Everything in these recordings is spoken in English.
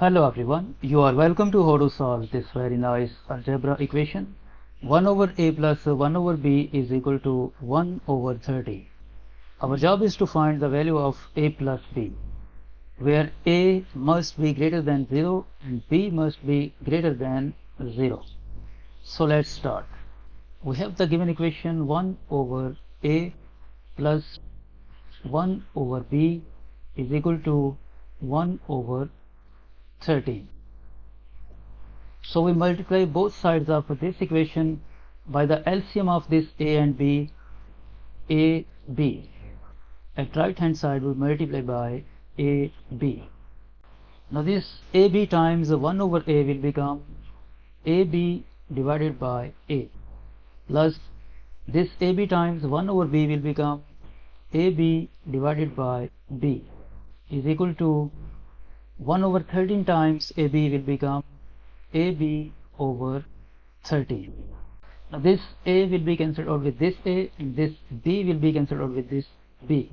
Hello everyone, you are welcome to how to solve this very nice algebra equation. 1 over a plus 1 over b is equal to 1 over 30. Our job is to find the value of a plus b, where a must be greater than 0 and b must be greater than 0. So let's start. We have the given equation 1 over a plus 1 over b is equal to 1 over 13. So we multiply both sides of this equation by the LCM of this a and b, ab. At right hand side we multiply by ab. Now this ab times 1 over a will become ab divided by a, plus this ab times 1 over b will become ab divided by b is equal to 1 over 13 times ab will become ab over 13. Now this a will be cancelled out with this a, and this b will be cancelled out with this b,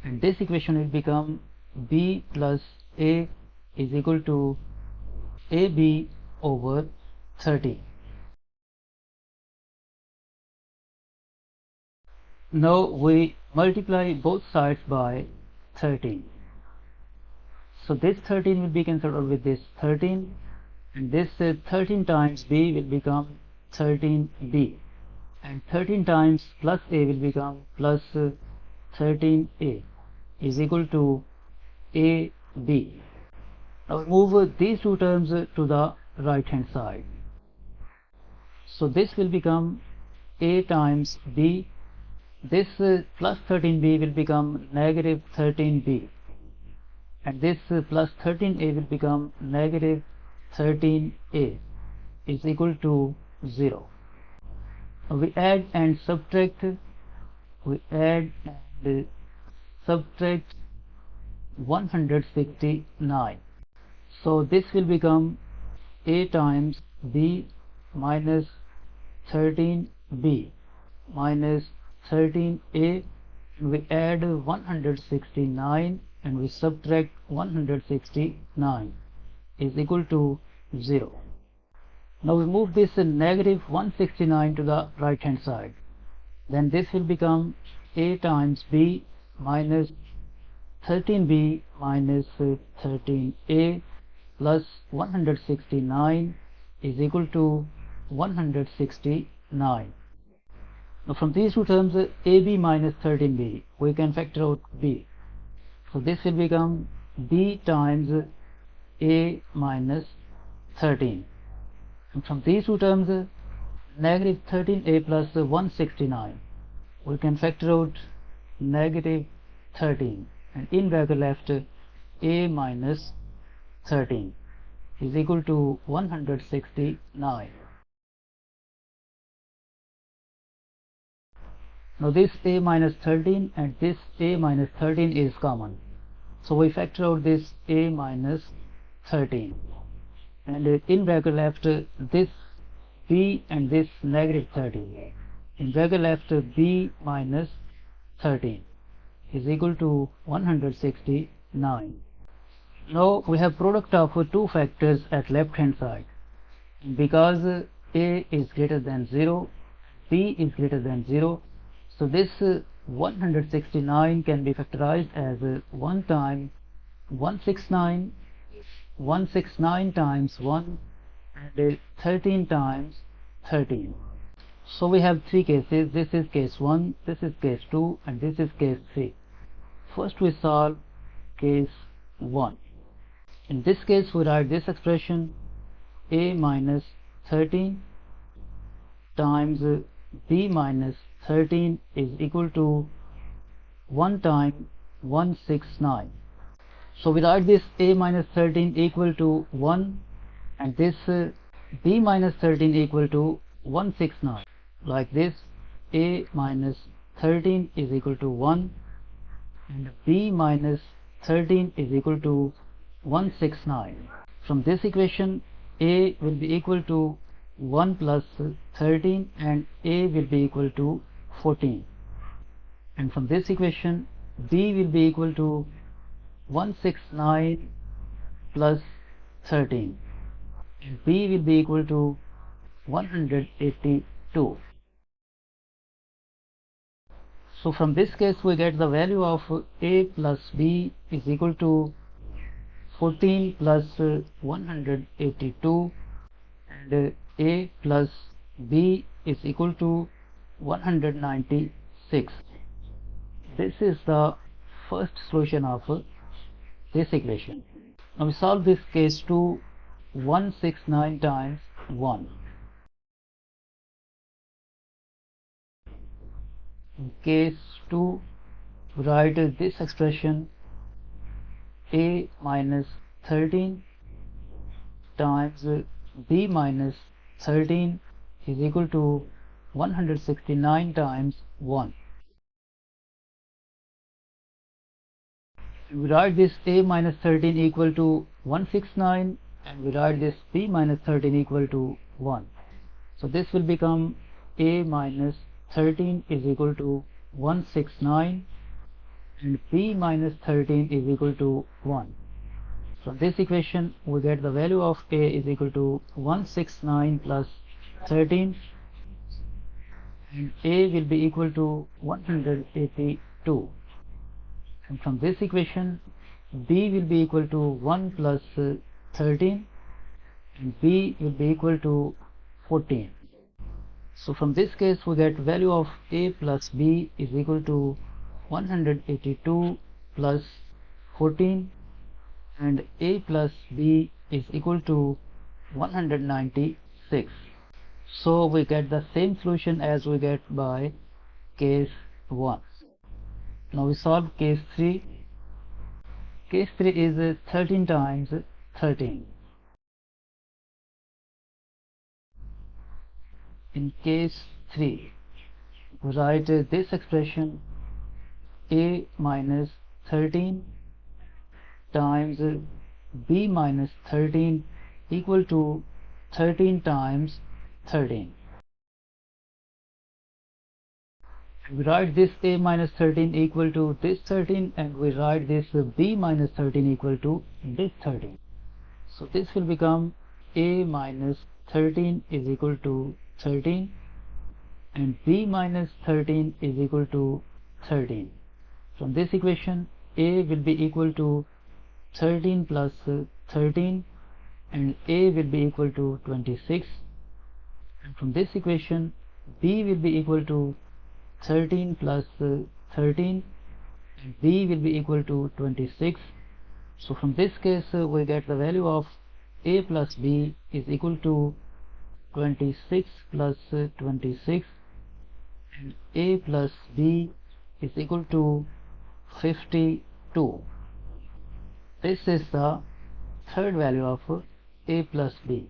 and this equation will become b plus a is equal to ab over 13. Now we multiply both sides by 13. So this 13 will be cancelled out with this 13, and this 13 times b will become 13b, and 13 times plus a will become plus 13a is equal to ab. Now we move these two terms to the right hand side. So this will become a times b, this plus 13b will become negative 13b, and this plus 13a will become negative 13a is equal to 0. We add and subtract, 169. So this will become a times b minus 13b minus 13a. We add 169 and we subtract 169 is equal to 0. Now we move this negative 169 to the right hand side. Then this will become a times b minus 13b minus 13a plus 169 is equal to 169. Now from these two terms ab minus 13b we can factor out b. So this will become b times a minus 13, and from these two terms negative 13a plus 169 we can factor out negative 13, and in bracket left a minus 13 is equal to 169. Now this a minus 13 and this a minus 13 is common, so we factor out this a minus 13, and in bracket left this b and this negative 13, in bracket left b minus 13 is equal to 169. Now we have product of two factors at left hand side. Because a is greater than 0, b is greater than 0, so this 169 can be factorized as 1 time 169, 169 times 1, and 13 times 13. So we have three cases. This is case 1, this is case 2, and this is case 3. First we solve case 1. In this case we write this expression a minus 13 times b minus 13 is equal to 1 time 169. So we write this a minus 13 equal to 1, and this b minus 13 equal to 169. Like this, a minus 13 is equal to 1 and b minus 13 is equal to 169. From this equation a will be equal to 1 plus 13 and a will be equal to 14, and from this equation b will be equal to 169 plus 13 and b will be equal to 182. So from this case we get the value of a plus b is equal to 14 plus 182 and a plus b is equal to 196. This is the first solution of this equation. Now we solve this case 2. 169 times 1. In case 2, write this expression a minus 13 times b minus 13 is equal to 169 times 1. We write this a minus 13 equal to 169 and we write this b minus 13 equal to 1. So this will become a minus 13 is equal to 169 and b minus 13 is equal to 1. From this equation we get the value of a is equal to 169 plus 13 and a will be equal to 182. And from this equation b will be equal to 1 plus 13 and b will be equal to 14. So from this case we get value of a plus b is equal to 182 plus 14 and a plus b is equal to 196. So we get the same solution as we get by case 1. Now we solve case 3. Case 3 is 13 times 13. In case 3, we write this expression a minus 13 times b minus 13 equal to 13 times 13. We write this a minus 13 equal to this 13 and we write this b minus 13 equal to this 13. So this will become a minus 13 is equal to 13 and b minus 13 is equal to 13. From this equation a will be equal to 13 plus 13 and a will be equal to 26, and from this equation b will be equal to 13 plus 13 and b will be equal to 26. So from this case we get the value of a plus b is equal to 26 plus 26 and a plus b is equal to 52. This is the third value of a plus b.